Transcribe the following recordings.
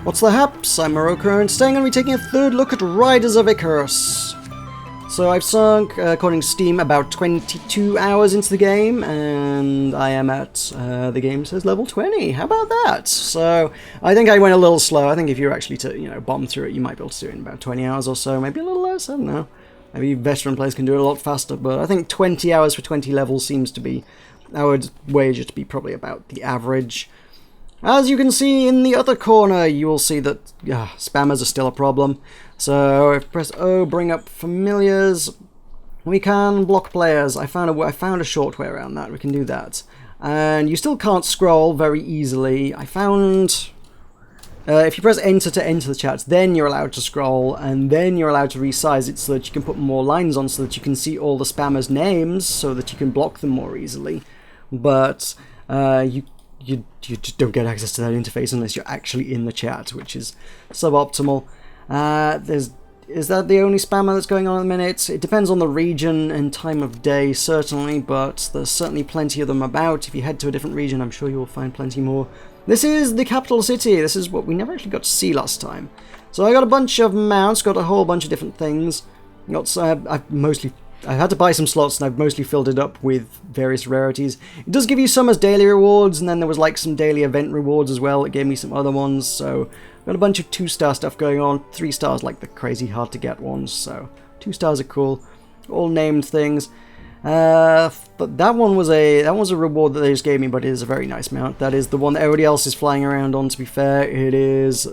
What's the haps? I'm Meroka, and today I'm going to be taking a third look at Riders of Icarus. So I've sunk, according to Steam, about 22 hours into the game, and I am at, the game says level 20. How about that? So I think I went a little slow. I think if you were actually to, bomb through it, you might be able to do it in about 20 hours or so, maybe a little less, I don't know. Maybe veteran players can do it a lot faster, but I think 20 hours for 20 levels seems to be, I would wager to be probably about the average. As you can see in the other corner, you will see that spammers are still a problem. So if press O, bring up familiars, we can block players. I found a short way around that. We can do that. And you still can't scroll very easily. I found if you press enter to enter the chat, then you're allowed to scroll, and then you're allowed to resize it so that you can put more lines on, so that you can see all the spammers' names, so that you can block them more easily. But you just don't get access to that interface unless you're actually in the chat, which is suboptimal. Is that the only spammer that's going on at the minute? It depends on the region and time of day, certainly, but there's certainly plenty of them about. If you head to a different region, I'm sure you will find plenty more. This is the capital city. This is what we never actually got to see last time. So I got a bunch of mounts, got a whole bunch of different things. I've had to buy some slots, and I've mostly filled it up with various rarities. It does give you some as daily rewards, and then there was like some daily event rewards as well. It gave me some other ones, so I've got a bunch of 2-star stuff going on. 3 stars like the crazy hard to get ones, so 2 stars are cool. All named things. But that one was a reward that they just gave me, but it is a very nice mount. That is the one that everybody else is flying around on, to be fair. It is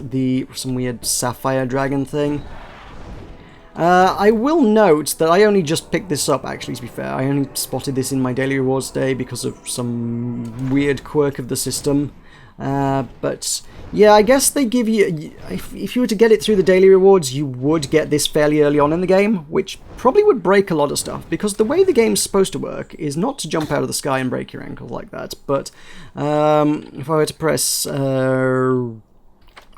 some weird sapphire dragon thing. I will note that I only just picked this up, actually, to be fair. I only spotted this in my daily rewards day because of some weird quirk of the system. But yeah, I guess they give you, if you were to get it through the daily rewards, you would get this fairly early on in the game, which probably would break a lot of stuff, because the way the game's supposed to work is not to jump out of the sky and break your ankle like that. But if I were to press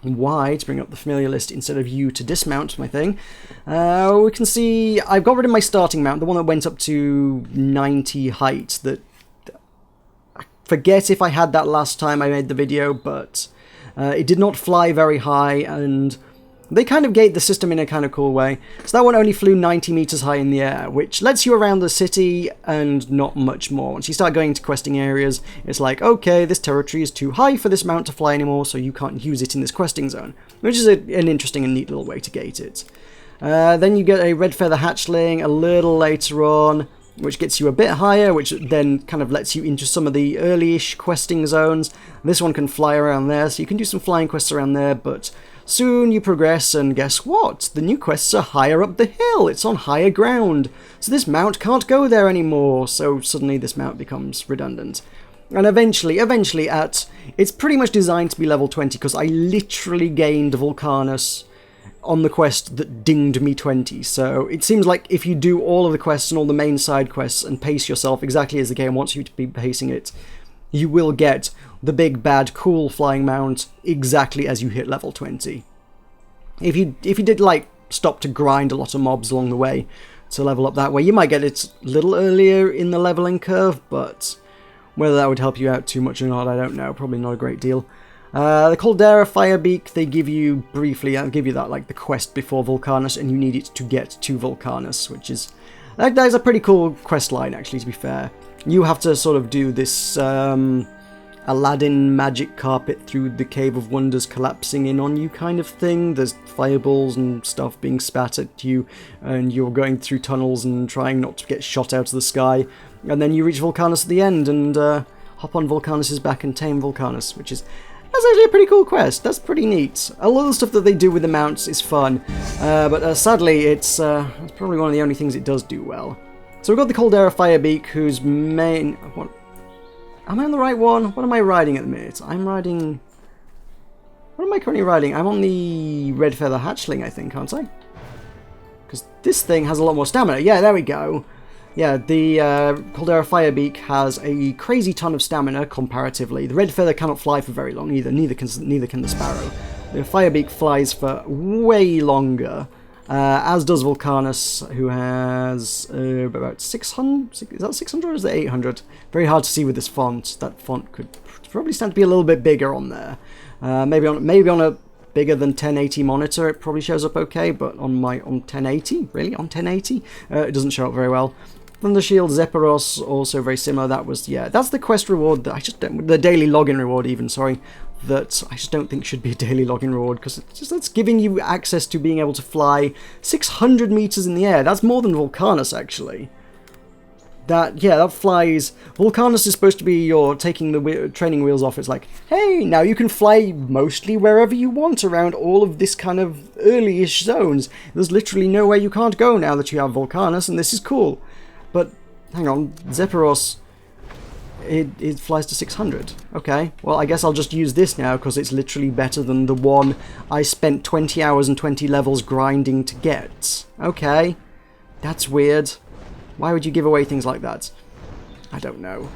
Y to bring up the familiar list instead of U to dismount my thing, we can see I've got rid of my starting mount, the one that went up to 90 height. That I forget if I had that last time I made the video, but it did not fly very high, and they kind of gate the system in a kind of cool way. So that one only flew 90 meters high in the air, which lets you around the city and not much more. Once you start going to questing areas, it's like, okay, this territory is too high for this mount to fly anymore, so you can't use it in this questing zone, which is an interesting and neat little way to gate it. Then you get a red feather hatchling a little later on, which gets you a bit higher, which then kind of lets you into some of the early-ish questing zones. This one can fly around there, so you can do some flying quests around there, but soon you progress, and guess what? The new quests are higher up the hill. It's on higher ground. So this mount can't go there anymore. So suddenly this mount becomes redundant. And eventually it's pretty much designed to be level 20, because I literally gained Vulcanus on the quest that dinged me 20. So it seems like if you do all of the quests and all the main side quests and pace yourself exactly as the game wants you to be pacing it, you will get the big bad cool flying mount exactly as you hit level 20. If you did like stop to grind a lot of mobs along the way to level up that way, you might get it a little earlier in the leveling curve, but whether that would help you out too much or not, I don't know. Probably not a great deal. The Caldera Firebeak, they give you briefly, I'll give you that like the quest before Vulcanus, and you need it to get to Vulcanus, which is that is a pretty cool quest line, actually, to be fair. You have to sort of do this Aladdin magic carpet through the Cave of Wonders collapsing in on you kind of thing. There's fireballs and stuff being spat at you, and you're going through tunnels and trying not to get shot out of the sky. And then you reach Vulcanus at the end and hop on Vulcanus's back and tame Vulcanus, which is... that's actually a pretty cool quest. That's pretty neat. A lot of the stuff that they do with the mounts is fun, but sadly it's probably one of the only things it does do well. So we've got the Caldera Firebeak, whose main... what? Am I on the right one? What am I riding at the minute? I'm riding... what am I currently riding? I'm on the Red Feather Hatchling, I think, aren't I? Because this thing has a lot more stamina. Yeah, there we go. Yeah, the Caldera Firebeak has a crazy ton of stamina, comparatively. The Red Feather cannot fly for very long, either. Neither can the Sparrow. The Firebeak flies for way longer, as does Vulcanus, who has about 600... is that 600 or is that 800? Very hard to see with this font. That font could probably stand to be a little bit bigger on there. Maybe on a bigger than 1080 monitor, it probably shows up okay, but on 1080, really, on 1080, it doesn't show up very well. Thunder Shield, Zephyros, also very similar. That was, yeah, that's the quest reward that I just don't, the daily login reward even, sorry, that I just don't think should be a daily login reward, because that's giving you access to being able to fly 600 meters in the air. That's more than Vulcanus, actually. That flies. Vulcanus is supposed to be your taking the training wheels off. It's like, hey, now you can fly mostly wherever you want around all of this kind of early-ish zones. There's literally nowhere you can't go now that you have Vulcanus, and this is cool. But, hang on, Zephyros, it flies to 600. Okay, well, I guess I'll just use this now, because it's literally better than the one I spent 20 hours and 20 levels grinding to get. Okay, that's weird. Why would you give away things like that? I don't know.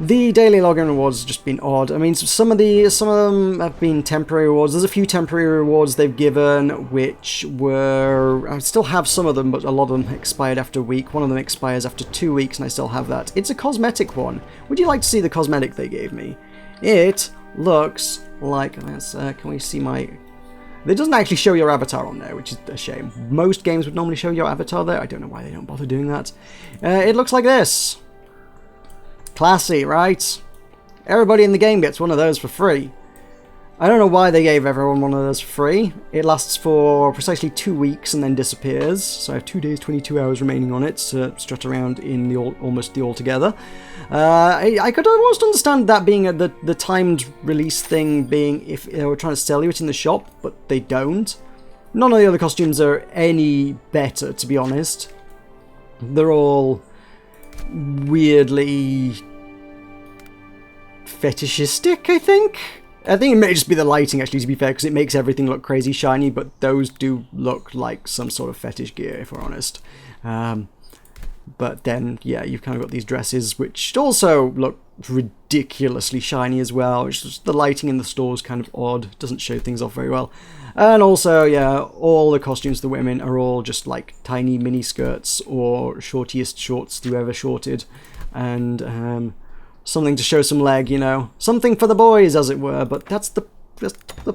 The daily login rewards have just been odd. I mean, some of them have been temporary rewards. There's a few temporary rewards they've given, which were... I still have some of them, but a lot of them expired after a week. One of them expires after 2 weeks, and I still have that. It's a cosmetic one. Would you like to see the cosmetic they gave me? It looks like... can we see my... It doesn't actually show your avatar on there, which is a shame. Most games would normally show your avatar there. I don't know why they don't bother doing that. It looks like this. Classy, right? Everybody in the game gets one of those for free. I don't know why they gave everyone one of those for free. It lasts for precisely 2 weeks and then disappears. So I have 2 days, 22 hours remaining on it to strut around in the almost the altogether. I could almost understand that being the timed release thing being if they were trying to sell you it in the shop, but they don't. None of the other costumes are any better, to be honest. They're all weirdly fetishistic, I think. I think it may just be the lighting, actually, to be fair, because it makes everything look crazy shiny, but those do look like some sort of fetish gear, if we're honest. But then, yeah, you've kind of got these dresses, which also look ridiculously shiny as well. It's just the lighting in the store is kind of odd, doesn't show things off very well. And also, yeah, all the costumes for the women are all just like tiny mini skirts or shortiest shorts you ever shorted. And something to show some leg, you know. Something for the boys, as it were. But that's the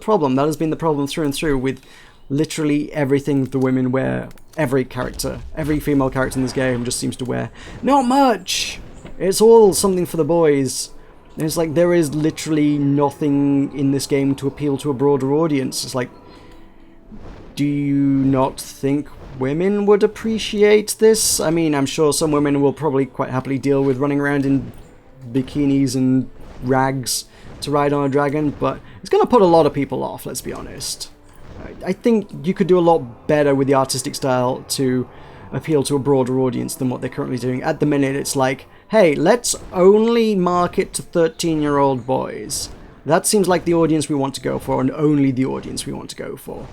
problem. That has been the problem through and through with literally everything the women wear. Every character, every female character in this game just seems to wear not much. It's all something for the boys. And it's like there is literally nothing in this game to appeal to a broader audience. It's like, do you not think women would appreciate this? I mean, I'm sure some women will probably quite happily deal with running around in bikinis and rags to ride on a dragon, but it's going to put a lot of people off, let's be honest. I think you could do a lot better with the artistic style to appeal to a broader audience than what they're currently doing. At the minute, it's like, hey, let's only market to 13-year-old boys. That seems like the audience we want to go for, and only the audience we want to go for.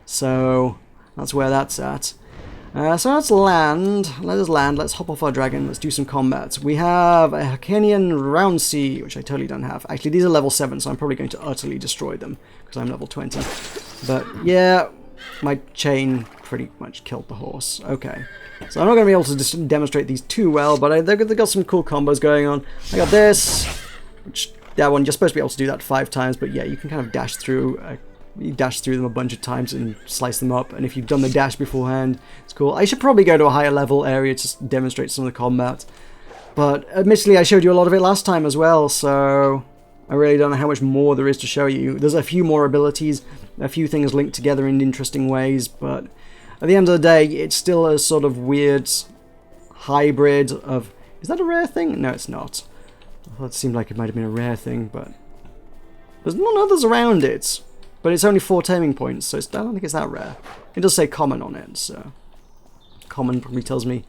So that's where that's at. So let's land. Let us land. Let's hop off our dragon. Let's do some combat. We have a Hakenian Roundsea, which I totally don't have. Actually, these are level 7, so I'm probably going to utterly destroy them because I'm level 20. But yeah, my chain pretty much killed the horse. Okay. So I'm not going to be able to demonstrate these too well, but they've got some cool combos going on. I got this, which that one, you're supposed to be able to do that 5 times, but yeah, you can kind of dash through. You dash through them a bunch of times and slice them up, and if you've done the dash beforehand, it's cool. I should probably go to a higher level area to demonstrate some of the combat, but admittedly I showed you a lot of it last time as well, so I really don't know how much more there is to show you. There's a few more abilities, a few things linked together in interesting ways, but at the end of the day, it's still a sort of weird hybrid of... Is that a rare thing? No, it's not. I thought it seemed like it might have been a rare thing, but there's none others around it. But it's only 4 taming points, so I don't think it's that rare. It does say common on it, so... Common probably tells me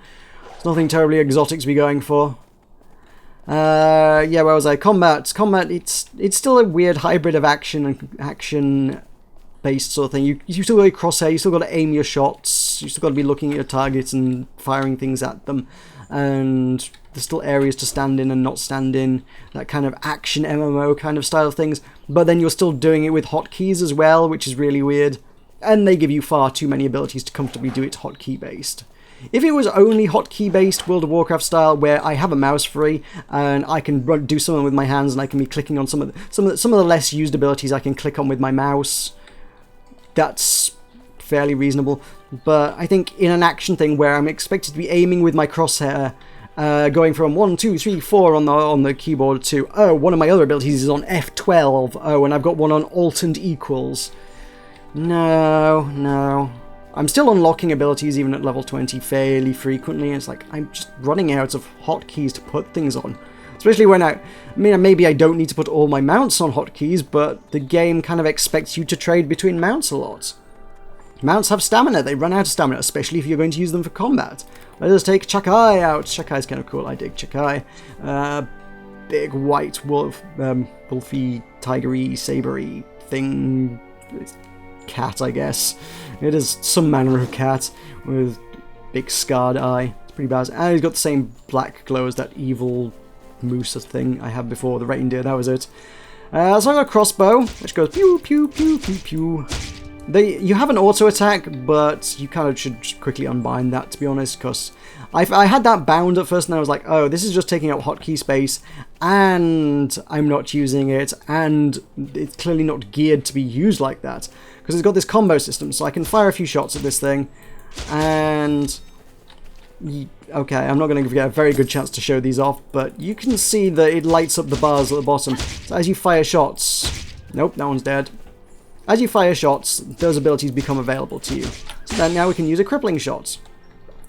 there's nothing terribly exotic to be going for. Yeah, where was I? Combat. Combat, it's still a weird hybrid of action and action-based sort of thing. You still got to crosshair, you still got to aim your shots, you still got to be looking at your targets and firing things at them. And there's still areas to stand in and not stand in, that kind of action MMO kind of style of things, but then you're still doing it with hotkeys as well, which is really weird, and they give you far too many abilities to comfortably do it hotkey based. If it was only hotkey based World of Warcraft style, where I have a mouse free and I can do something with my hands and I can be clicking on some of the less used abilities I can click on with my mouse, that's fairly reasonable. But I think in an action thing where I'm expected to be aiming with my crosshair, going from 1, 2, 3, 4 on the keyboard to, oh, one of my other abilities is on F12. Oh, and I've got one on Alt and Equals. No. I'm still unlocking abilities even at level 20 fairly frequently. It's like I'm just running out of hotkeys to put things on. Especially when maybe I don't need to put all my mounts on hotkeys, but the game kind of expects you to trade between mounts a lot. Mounts have stamina. They run out of stamina, especially if you're going to use them for combat. Let us take Chakai out. Chakai's kind of cool. I dig Chakai. Big white wolf, wolfy, tigery, sabery thing. Cat, I guess. It is some manner of cat with big scarred eye. It's pretty bad. And he's got the same black glow as that evil moose thing I had before, the reindeer. That was it. So I've got a crossbow, which goes pew, pew, pew, pew, pew. You have an auto attack, but you kind of should quickly unbind that, to be honest, because I had that bound at first, and I was like, oh, this is just taking up hotkey space, and I'm not using it, and it's clearly not geared to be used like that, because it's got this combo system, so I can fire a few shots at this thing, and okay, I'm not going to get a very good chance to show these off, but you can see that it lights up the bars at the bottom, so as you fire shots, nope, that one's dead. As you fire shots, those abilities become available to you. So then now we can use a crippling shot.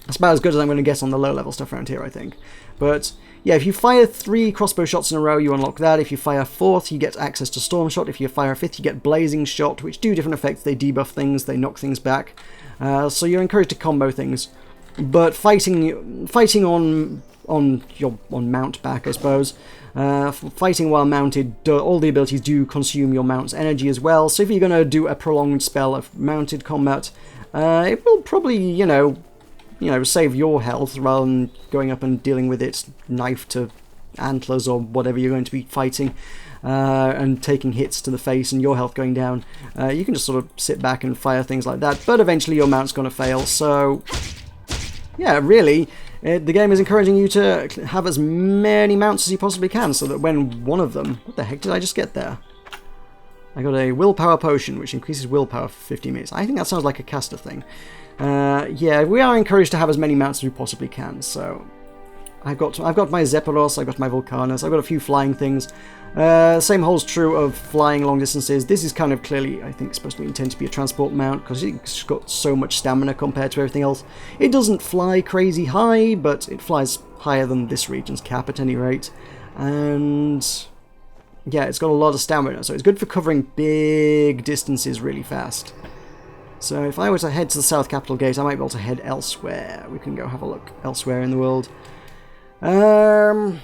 That's about as good as I'm going to get on the low-level stuff around here, I think. But yeah, if you fire 3 crossbow shots in a row, you unlock that. If you fire a 4th, you get access to Storm Shot. If you fire a 5th, you get Blazing Shot, which do different effects. They debuff things, they knock things back. So you're encouraged to combo things. But fighting on mount back, I suppose. Fighting while mounted, all the abilities do consume your mount's energy as well, so if you're going to do a prolonged spell of mounted combat, it will probably, you know, save your health rather than going up and dealing with its knife to antlers or whatever you're going to be fighting, and taking hits to the face and your health going down. You can just sort of sit back and fire things like that, but eventually your mount's going to fail, so yeah, really, the game is encouraging you to have as many mounts as you possibly can, so that when one of them... What the heck did I just get there? I got a willpower potion, which increases willpower for 15 minutes. I think that sounds like a caster thing. Yeah, we are encouraged to have as many mounts as we possibly can, so... I've got my Zephyros, I've got my Vulcanus, I've got a few flying things. Same holds true of flying long distances. This is kind of clearly, I think, supposed to be intended to be a transport mount because it's got so much stamina compared to everything else. It doesn't fly crazy high, but it flies higher than this region's cap at any rate. And yeah, it's got a lot of stamina, so it's good for covering big distances really fast. So if I were to head to the South Capital Gate, I might be able to head elsewhere. We can go have a look elsewhere in the world. I'm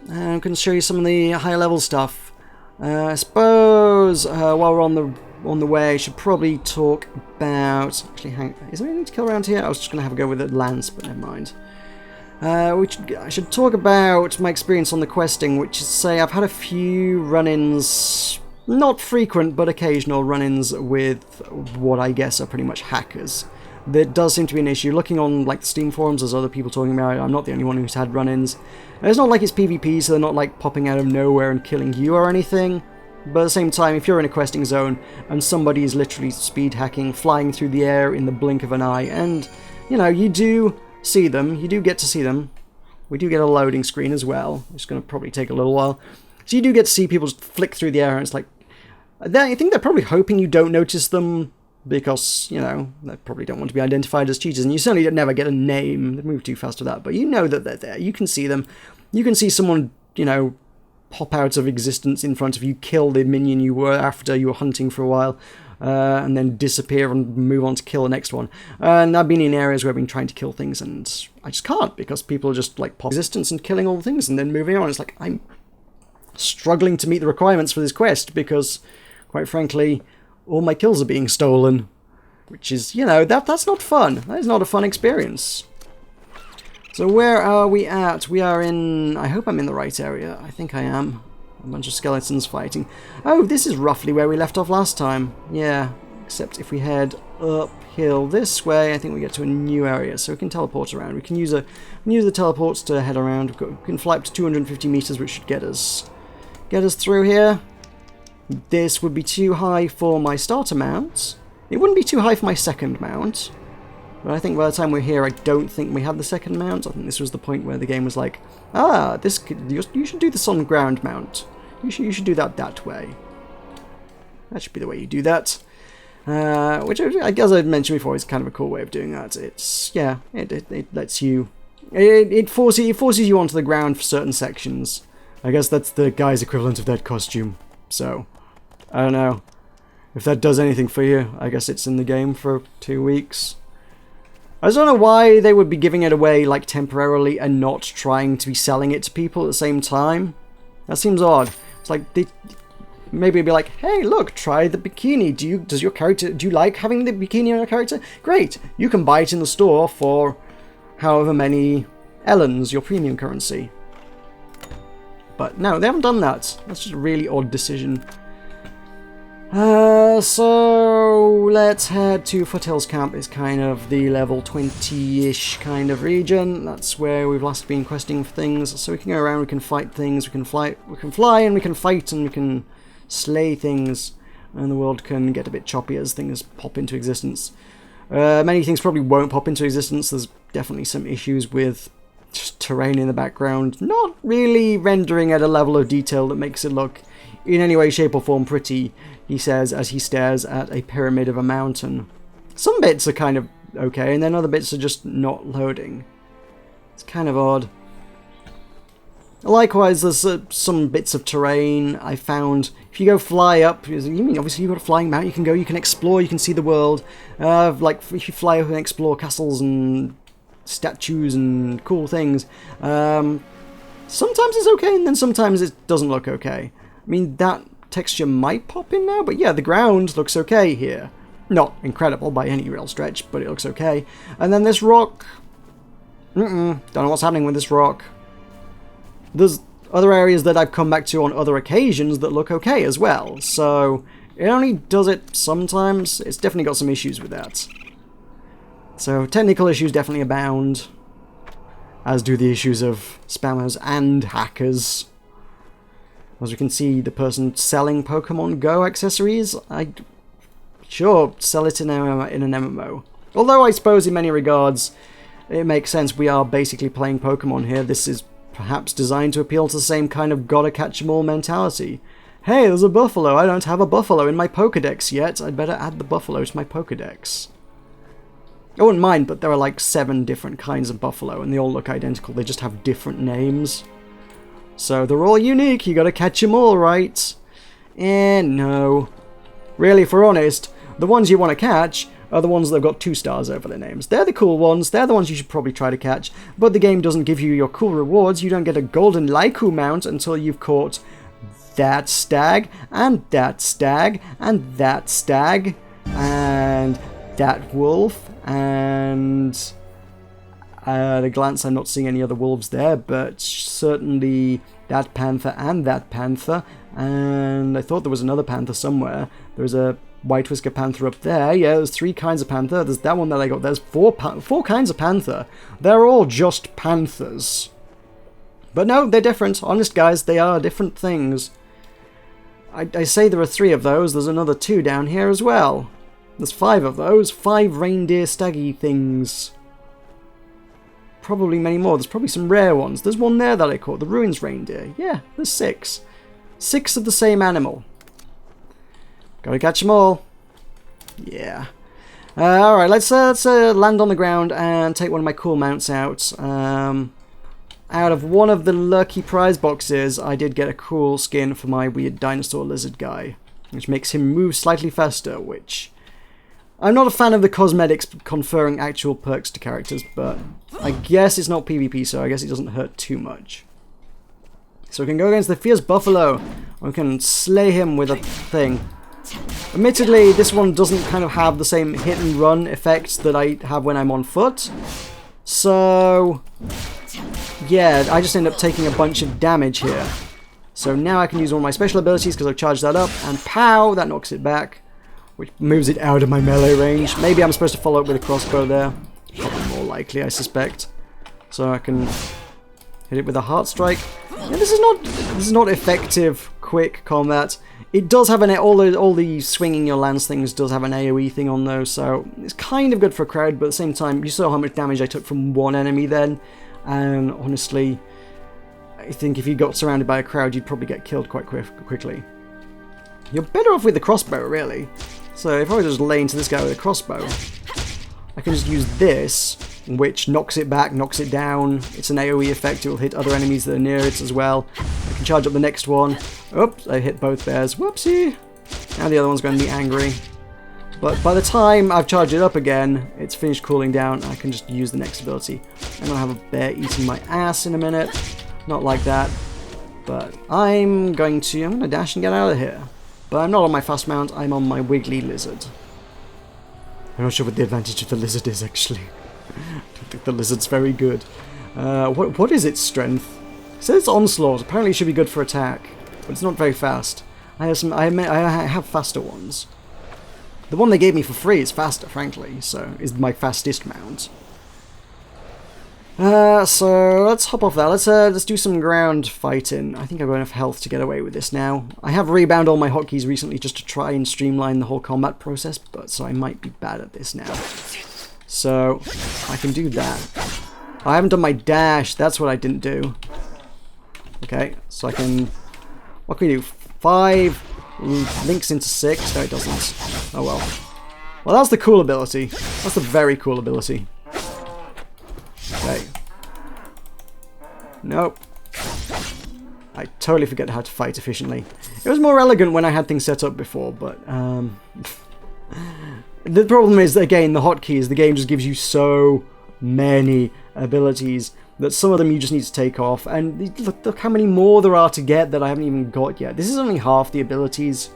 going to show you some of the higher level stuff. I suppose while we're on the way, I should probably talk about... Actually, is there anything to kill around here? I was just going to have a go with a lance, but never mind. I should talk about my experience on the questing, which is to say I've had a few run-ins, not frequent, but occasional run-ins with what I guess are pretty much hackers. There does seem to be an issue. Looking on like the Steam forums, there's other people talking about it. I'm not the only one who's had run-ins. It's not like it's PvP, so they're not like popping out of nowhere and killing you or anything. But at the same time, if you're in a questing zone and somebody is literally speed hacking, flying through the air in the blink of an eye, and you know, you do see them, you do get to see them. We do get a loading screen as well. It's going to probably take a little while. So you do get to see people just flick through the air, and it's like, I think they're probably hoping you don't notice them, because, you know, they probably don't want to be identified as cheaters, and you certainly never get a name. They move too fast for that, but you know that they're there. You can see them. You can see someone, you know, pop out of existence in front of you, kill the minion you were after you were hunting for a while, and then disappear and move on to kill the next one. And I've been in areas where I've been trying to kill things, and I just can't, because people are just, like, pop existence and killing all the things, and then moving on. It's like, I'm struggling to meet the requirements for this quest, because, quite frankly, all my kills are being stolen, which is, you know, that's not fun. That is not a fun experience. So where are we at? We are in... I hope I'm in the right area. I think I am. A bunch of skeletons fighting. Oh, this is roughly where we left off last time. Yeah, except if we head uphill this way, I think we get to a new area, so we can teleport around. We can use the teleports to head around. We can fly up to 250 meters, which should get us through here. This would be too high for my starter mount. It wouldn't be too high for my second mount. But I think by the time we're here, I don't think we have the second mount. I think this was the point where the game was like, ah, you should do this on ground mount. You should do that way. That should be the way you do that. Which, I guess I mentioned before, is kind of a cool way of doing that. It's, yeah, it lets you... It forces you onto the ground for certain sections. I guess that's the guy's equivalent of that costume. So, I don't know. If that does anything for you, I guess it's in the game for 2 weeks. I just don't know why they would be giving it away, like, temporarily and not trying to be selling it to people at the same time. That seems odd. It's like, maybe it'd be like, hey, look, try the bikini. Do you like having the bikini on your character? Great, you can buy it in the store for however many Ellens, your premium currency. But no, they haven't done that. That's just a really odd decision. So let's head to Foothills Camp. It's kind of the level 20-ish kind of region. That's where we've last been questing for things. So we can go around, we can fight things, we can fly, and we can fight, and we can slay things, and the world can get a bit choppy as things pop into existence. Many things probably won't pop into existence. There's definitely some issues with just terrain in the background, not really rendering at a level of detail that makes it look in any way, shape or form pretty, he says as he stares at a pyramid of a mountain. Some bits are kind of okay, and then other bits are just not loading. It's kind of odd. Likewise, there's some bits of terrain I found. If you go fly up, you mean obviously you've got a flying mount, you can go, you can explore, you can see the world. Like, if you fly up and explore castles and statues and cool things, sometimes it's okay, and then sometimes it doesn't look okay. I mean, that texture might pop in now, but yeah, the ground looks okay here. Not incredible by any real stretch, but it looks okay. And then this rock... don't know what's happening with this rock. There's other areas that I've come back to on other occasions that look okay as well, so it only does it sometimes. It's definitely got some issues with that. So technical issues definitely abound, as do the issues of spammers and hackers. As we can see, the person selling Pokemon Go accessories, sure, sell it in an MMO. Although I suppose in many regards, it makes sense. We are basically playing Pokemon here. This is perhaps designed to appeal to the same kind of gotta catch 'em all mentality. Hey, there's a buffalo. I don't have a buffalo in my Pokedex yet. I'd better add the buffalo to my Pokedex. I wouldn't mind, but there are like 7 different kinds of buffalo, and they all look identical. They just have different names. So they're all unique, you gotta catch them all, right? And no. Really, if we're honest, the ones you want to catch are the ones that have got 2 stars over their names. They're the cool ones, they're the ones you should probably try to catch, but the game doesn't give you your cool rewards. You don't get a golden Laiku mount until you've caught that stag, and that stag, and that stag, and that wolf, and... at a glance, I'm not seeing any other wolves there, but certainly that panther, and I thought there was another panther somewhere. There's a white whisker panther up there. Yeah, there's 3 kinds of panther. There's that one that I got. There's 4 kinds of panther. They're all just panthers. But no, they're different. Honest, guys, they are different things. I say there are 3 of those. There's another 2 down here as well. There's 5 of those. 5 reindeer staggy things. Probably many more. There's probably some rare ones. There's one there that I caught, the Ruins Reindeer. Yeah, there's 6. 6 of the same animal. Gotta catch them all. Yeah. Alright, let's land on the ground and take one of my cool mounts out. Out of one of the lucky prize boxes, I did get a cool skin for my weird dinosaur lizard guy, which makes him move slightly faster, which... I'm not a fan of the cosmetics conferring actual perks to characters, but I guess it's not PvP, so I guess it doesn't hurt too much. So we can go against the fierce buffalo. We can slay him with a thing. Admittedly, this one doesn't kind of have the same hit and run effects that I have when I'm on foot. So, yeah, I just end up taking a bunch of damage here. So now I can use all my special abilities because I've charged that up, and pow, that knocks it back. Which moves it out of my melee range. Maybe I'm supposed to follow up with a crossbow there. Probably more likely, I suspect. So I can hit it with a heart strike. And this is not effective, quick combat. It does have all the swinging your lance things does have an AoE thing on those, so it's kind of good for a crowd, but at the same time, you saw how much damage I took from one enemy then, and honestly, I think if you got surrounded by a crowd, you'd probably get killed quite quickly. You're better off with the crossbow, really. So if I was just lay into this guy with a crossbow, I can just use this, which knocks it back, knocks it down. It's an AoE effect, it will hit other enemies that are near it as well. I can charge up the next one. Oops, I hit both bears. Whoopsie! Now the other one's going to be angry. But by the time I've charged it up again, it's finished cooling down, I can just use the next ability. I'm going to have a bear eating my ass in a minute. Not like that. But I'm going to dash and get out of here. But I'm not on my fast mount, I'm on my wiggly lizard. I'm not sure what the advantage of the lizard is, actually. I don't think the lizard's very good. What is its strength? It says it's onslaught. Apparently it should be good for attack, but it's not very fast. I have faster ones. The one they gave me for free is faster, frankly, so is my fastest mount. So let's hop off that. Let's do some ground fighting. I think I've got enough health to get away with this now. I have rebound all my hotkeys recently just to try and streamline the whole combat process, but so I might be bad at this now. So I can do that. I haven't done my dash. That's what I didn't do. Okay, so I can. What can we do? 5 links into 6. No, it doesn't. Oh well. Well, that's the cool ability. That's the very cool ability. Okay. Nope. I totally forget how to fight efficiently. It was more elegant when I had things set up before, but the problem is, again, the hotkeys. The game just gives you so many abilities that some of them you just need to take off. And look how many more there are to get that I haven't even got yet. This is only half the abilities.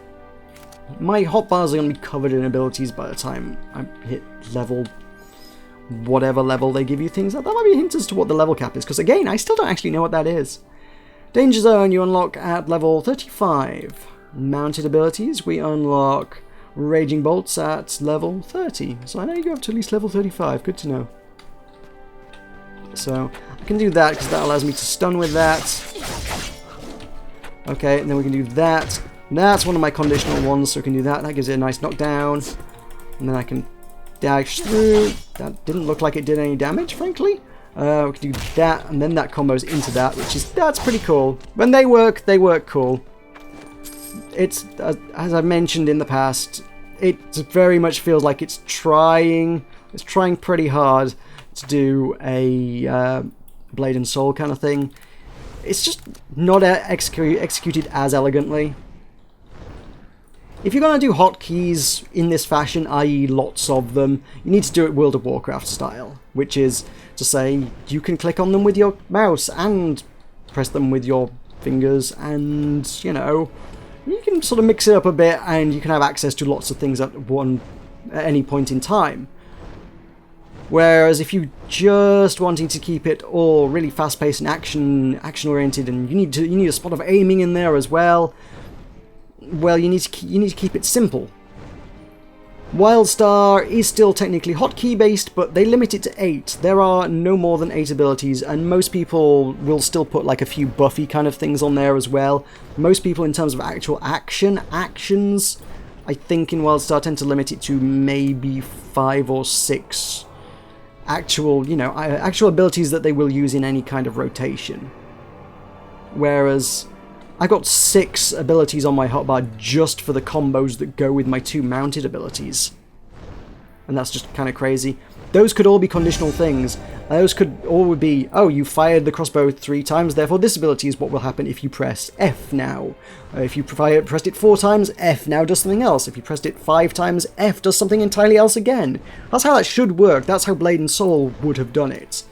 My hotbars are going to be covered in abilities by the time I hit level... whatever level they give you things. That might be a hint as to what the level cap is, because again, I still don't actually know what that is. Danger Zone you unlock at level 35. Mounted abilities, we unlock Raging Bolts at level 30. So I know you go up to at least level 35, good to know. So I can do that because that allows me to stun with that. Okay, and then we can do that. That's one of my conditional ones, so we can do that. That gives it a nice knockdown. And then I can dash through. That didn't look like it did any damage, frankly. We can do that, and then that combos into that, that's pretty cool. When they work cool. It's, as I've mentioned in the past, it very much feels like it's trying pretty hard to do a Blade and Soul kind of thing. It's just not executed as elegantly. If you're going to do hotkeys in this fashion, i.e. lots of them, you need to do it World of Warcraft style, which is to say you can click on them with your mouse and press them with your fingers, and, you know, you can sort of mix it up a bit and you can have access to lots of things at any point in time. Whereas if you're just wanting to keep it all really fast-paced and action-oriented, and you need a spot of aiming in there as well, well, you need to keep it simple. Wildstar is still technically hotkey based, but they limit it to 8. There are no more than 8 abilities, and most people will still put like a few buffy kind of things on there as well. Most people, in terms of actual actions, I think in Wildstar tend to limit it to maybe 5 or 6 actual abilities that they will use in any kind of rotation. Whereas I got 6 abilities on my hotbar just for the combos that go with my 2 mounted abilities. And that's just kind of crazy. Those could all be conditional things. Those could all be, oh, you fired the crossbow 3 times, therefore this ability is what will happen if you press F now. If you pressed it 4 times, F now does something else. If you pressed it 5 times, F does something entirely else again. That's how that should work. That's how Blade and Soul would have done it.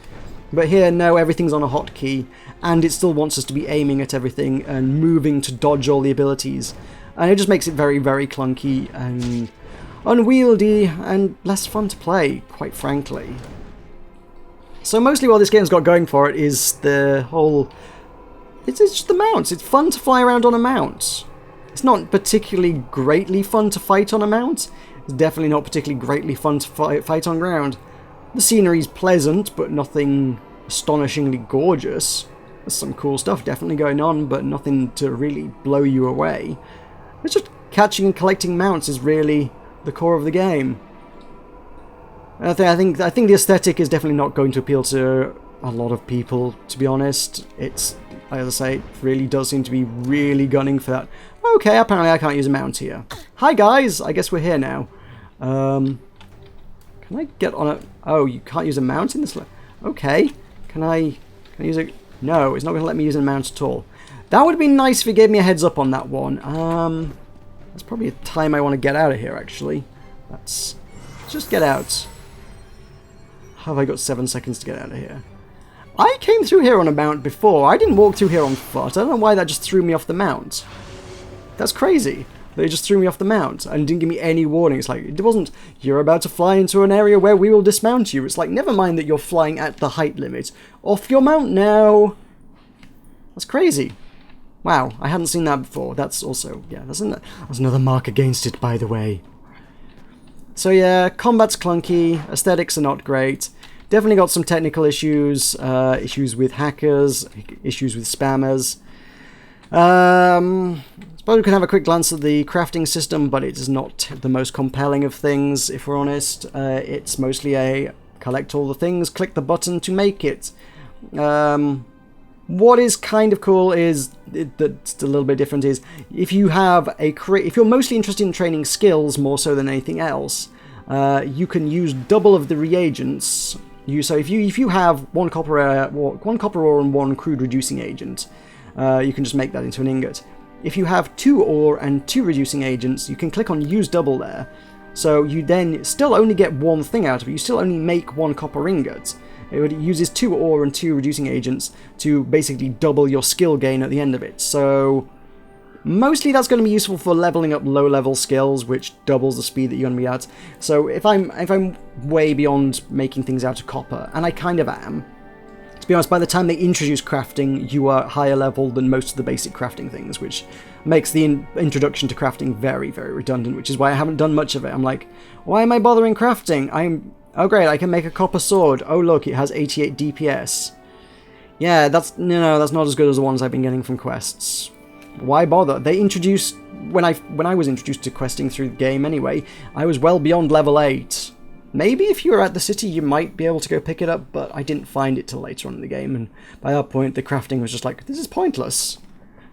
But here, no, everything's on a hotkey, and it still wants us to be aiming at everything and moving to dodge all the abilities. And it just makes it very, very clunky and unwieldy and less fun to play, quite frankly. So mostly what this game's got going for it is the whole... It's just the mounts. It's fun to fly around on a mount. It's not particularly greatly fun to fight on a mount. It's definitely not particularly greatly fun to fight on ground. The scenery's pleasant, but nothing astonishingly gorgeous. There's some cool stuff definitely going on, but nothing to really blow you away. It's just catching and collecting mounts is really the core of the game. I think the aesthetic is definitely not going to appeal to a lot of people, to be honest. It's, as I say, it really does seem to be really gunning for that. Okay, apparently I can't use a mount here. Hi guys, I guess we're here now. Can I get on a... Oh, you can't use a mount in this... Okay. Can I use a... No, it's not going to let me use a mount at all. That would have been nice if it gave me a heads up on that one. That's probably a time I want to get out of here, actually. Let's just get out. Have I got 7 seconds to get out of here? I came through here on a mount before. I didn't walk through here on foot. I don't know why that just threw me off the mount. That's crazy. They just threw me off the mount and didn't give me any warning. It's like, it wasn't, you're about to fly into an area where we will dismount you. It's like, never mind that you're flying at the height limit. Off your mount now. That's crazy. Wow, I hadn't seen that before. That's also, yeah, that's another mark against it, by the way. So yeah, combat's clunky, aesthetics are not great. Definitely got some technical issues, issues with hackers, issues with spammers. Suppose we can have a quick glance at the crafting system, but it is not the most compelling of things, if we're honest. It's mostly a collect all the things, click the button to make it. What is kind of cool is, that's a little bit different, is if you have if you're mostly interested in training skills more so than anything else, you can use double of the reagents. So if you have one copper ore and one crude reducing agent, you can just make that into an ingot. If you have 2 ore and 2 reducing agents, you can click on use double there. So you then still only get one thing out of it. You still only make 1 copper ingot. It uses 2 ore and 2 reducing agents to basically double your skill gain at the end of it. So mostly that's going to be useful for leveling up low-level skills, which doubles the speed that you're going to be at. So if I'm way beyond making things out of copper, and I kind of am, to be honest, by the time they introduce crafting, you are higher level than most of the basic crafting things, which makes the introduction to crafting very, very redundant, which is why I haven't done much of it. I'm like, why am I bothering crafting? Oh great, I can make a copper sword. Oh look, it has 88 DPS. Yeah, that's not as good as the ones I've been getting from quests. Why bother? They introduced, when I was introduced to questing through the game anyway, I was well beyond level 8. Maybe if you were at the city you might be able to go pick it up, but I didn't find it till later on in the game, and by that point the crafting was just like, this is pointless.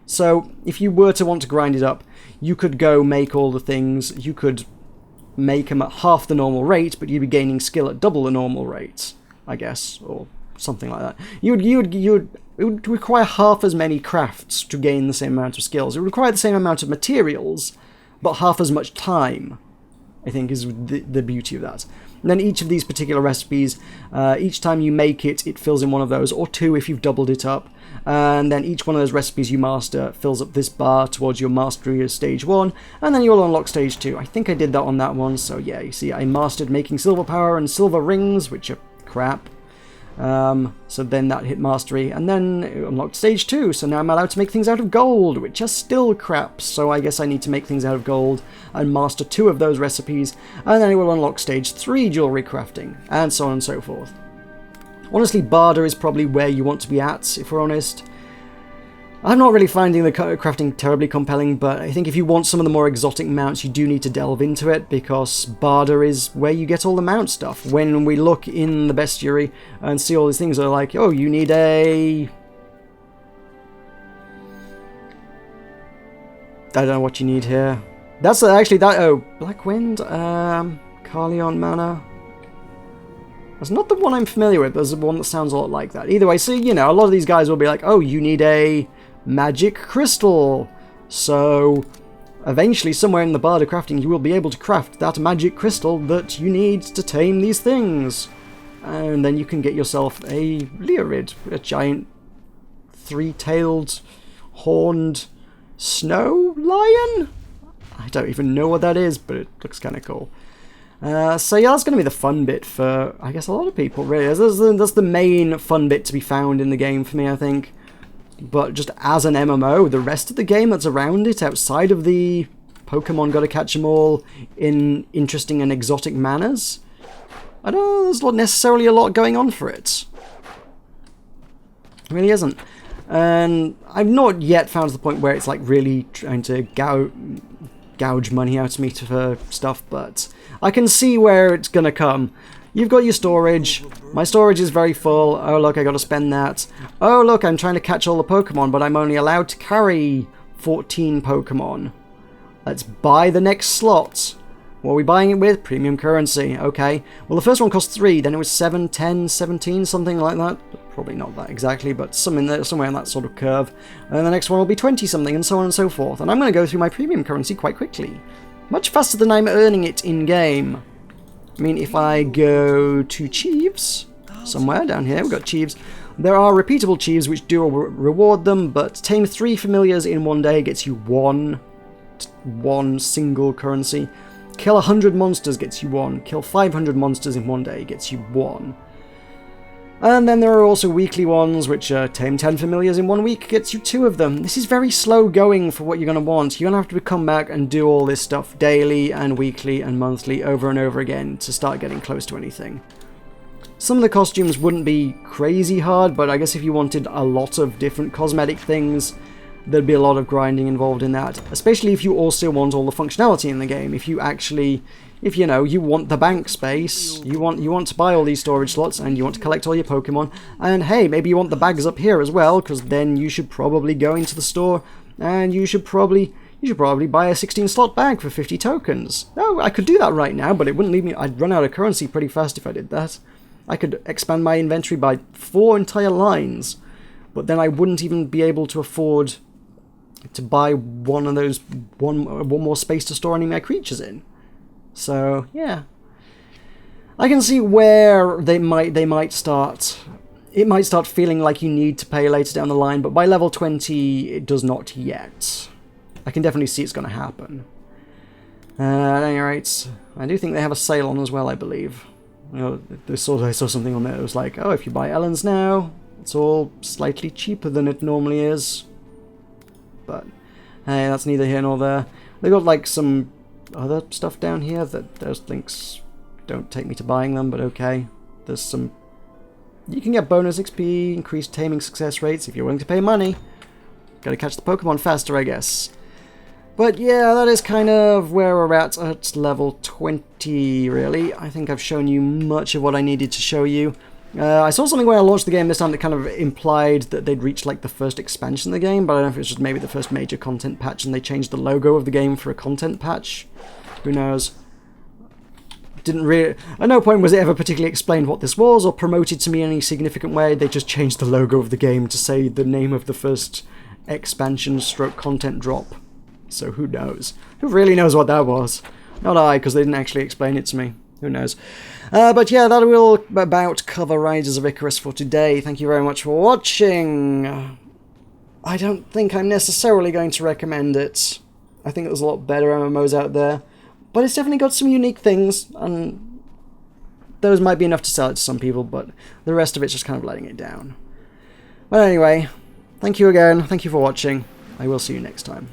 So if you were to want to grind it up, you could go make all the things, you could make them at half the normal rate, but you'd be gaining skill at double the normal rate, I guess, or something like that. It would require half as many crafts to gain the same amount of skills. It would require the same amount of materials, but half as much time, I think, is the beauty of that. And then each of these particular recipes, each time you make it, it fills in one of those, or 2 if you've doubled it up. And then each one of those recipes you master fills up this bar towards your mastery of stage 1, and then you'll unlock stage 2. I think I did that on that one, so yeah, you see, I mastered making silver power and silver rings, which are crap. So then that hit mastery, and then it unlocked stage 2, so now I'm allowed to make things out of gold, which are still crap, so I guess I need to make things out of gold and master 2 of those recipes, and then it will unlock stage 3 jewelry crafting, and so on and so forth. Honestly, Barter is probably where you want to be at, if we're honest. I'm not really finding the crafting terribly compelling, but I think if you want some of the more exotic mounts, you do need to delve into it, because Barter is where you get all the mount stuff. When we look in the bestiary and see all these things, they're like, oh, you need a... I don't know what you need here. That's actually that... Oh, Black Wind? Carleon Manor? That's not the one I'm familiar with. There's one that sounds a lot like that. Either way, so, you know, a lot of these guys will be like, oh, you need a magic crystal. So, eventually, somewhere in the Barter crafting, you will be able to craft that magic crystal that you need to tame these things. And then you can get yourself a Leorid, a giant 3-tailed, horned snow lion? I don't even know what that is, but it looks kind of cool. So yeah, that's going to be the fun bit for, I guess, a lot of people, really. That's the main fun bit to be found in the game for me, I think. But just as an MMO, the rest of the game that's around it, outside of the Pokemon gotta catch 'em all in interesting and exotic manners, I don't know, there's not necessarily a lot going on for it. It really isn't. And I've not yet found to the point where it's like really trying to gouge money out of me for stuff, but I can see where it's gonna come. You've got your storage. My storage is very full. Oh, look, I gotta spend that. Oh, look, I'm trying to catch all the Pokemon, but I'm only allowed to carry 14 Pokemon. Let's buy the next slot. What are we buying it with? Premium currency. Okay. Well, the first one cost 3, then it was 7, 10, 17, something like that. Probably not that exactly, but somewhere in that sort of curve. And then the next one will be 20-something, and so on and so forth. And I'm going to go through my premium currency quite quickly. Much faster than I'm earning it in-game. I mean, if I go to Chiefs, somewhere down here, we've got Chiefs. There are repeatable Chiefs which do reward them, but tame 3 familiars in one day gets you one single currency. Kill 100 monsters gets you 1. Kill 500 monsters in one day gets you 1. And then there are also weekly ones, which tame 10 familiars in 1 week gets you 2 of them. This is very slow going for what you're going to want. You're going to have to come back and do all this stuff daily and weekly and monthly over and over again to start getting close to anything. Some of the costumes wouldn't be crazy hard, but I guess if you wanted a lot of different cosmetic things, there'd be a lot of grinding involved in that, especially if you also want all the functionality in the game. If you want the bank space, you want to buy all these storage slots, and you want to collect all your Pokemon, and hey, maybe you want the bags up here as well, because then you should probably go into the store, and you should probably buy a 16-slot bag for 50 tokens. Oh, I could do that right now, but it wouldn't leave me. I'd run out of currency pretty fast if I did that. I could expand my inventory by 4 entire lines, but then I wouldn't even be able to afford to buy one of those one more space to store any of my creatures in. So yeah, I can see where they might start. It might start feeling like you need to pay later down the line, but by level 20 it does not yet. I can definitely see it's going to happen. At any rate, I do think they have a sale on as well, I believe. I saw something on there that was like, oh, if you buy Ellen's now, it's all slightly cheaper than it normally is. But hey, that's neither here nor there. They got like some other stuff down here that those links don't take me to buying them, but okay. There's some. You can get bonus XP, increased taming success rates if you're willing to pay money. Gotta catch the Pokemon faster, I guess. But yeah, that is kind of where we're at level 20, really. I think I've shown you much of what I needed to show you. I saw something when I launched the game this time that kind of implied that they'd reached like the first expansion of the game, but I don't know if it's just maybe the first major content patch and they changed the logo of the game for a content patch. Who knows? At no point was it ever particularly explained what this was or promoted to me in any significant way. They just changed the logo of the game to say the name of the first expansion stroke content drop. So who knows? Who really knows what that was? Not I, because they didn't actually explain it to me. Who knows? But yeah, that will about cover Riders of Icarus for today. Thank you very much for watching. I don't think I'm necessarily going to recommend it. I think there's a lot better MMOs out there. But it's definitely got some unique things, and those might be enough to sell it to some people, but the rest of it's just kind of letting it down. But anyway, thank you again. Thank you for watching. I will see you next time.